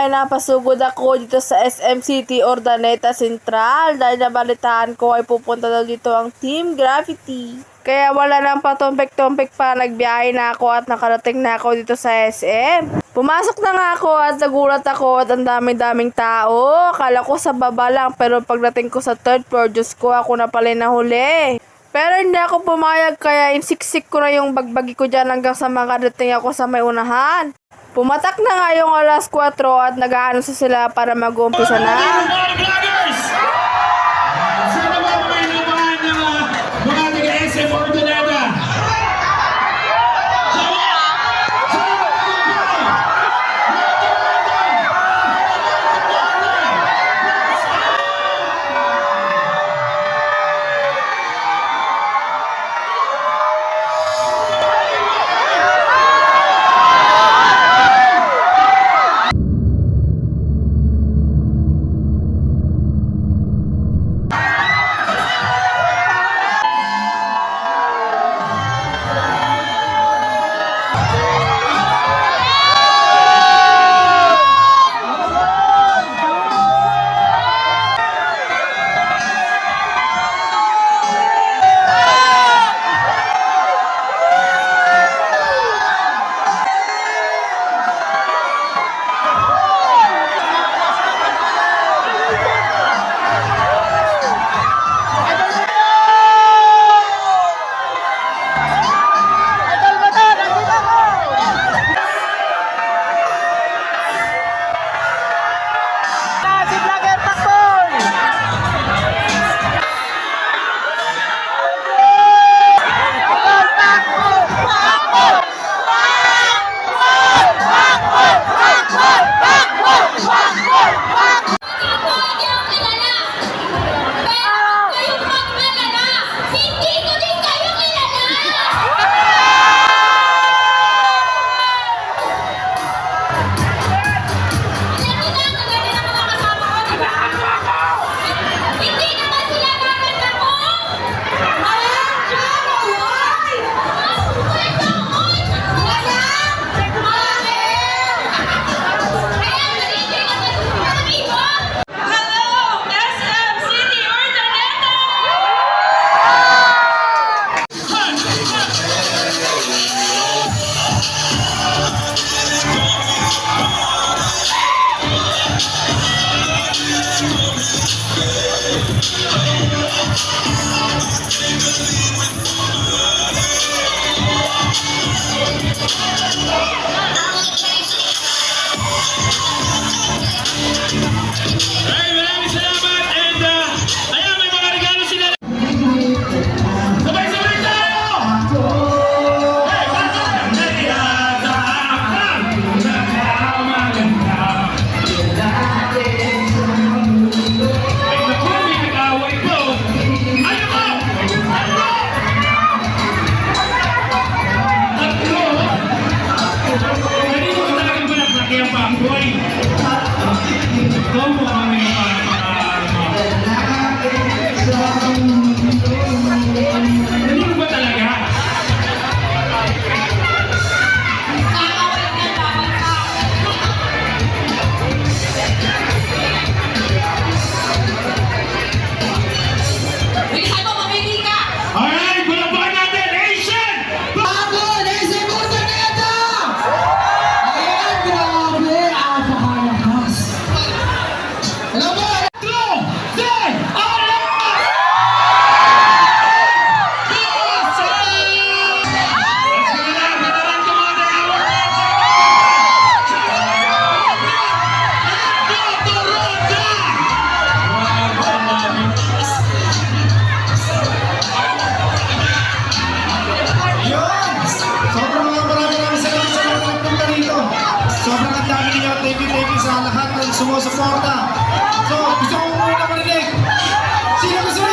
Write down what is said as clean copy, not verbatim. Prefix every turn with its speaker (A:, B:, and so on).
A: ay napasugod ako dito sa SM City Urdaneta Central dahil nabalitaan ko ay pupunta daw dito ang Team Graffiti. Kaya wala nang patumpik-tumpik pa, nagbiyahe na ako at nakarating na ako dito sa SM. Pumasok na nga ako at nagulat ako at ang daming-daming tao. Akala ko sa baba lang pero pagdating ko sa third floor, Diyos ko, ako na pala nahuli. Pero hindi ako pumayag kaya insiksik ko na yung bagbagi ko dyan hanggang sa makarating ako sa may unahan. Pumatak na nga yung alas 4 at nag-aano sila para mag-uumpisa na.
B: Sino ba may nabahan ng mga taga-SM Urdaneta?
C: Sumusuporta. So, gusto ko muna marinig. Sino gusto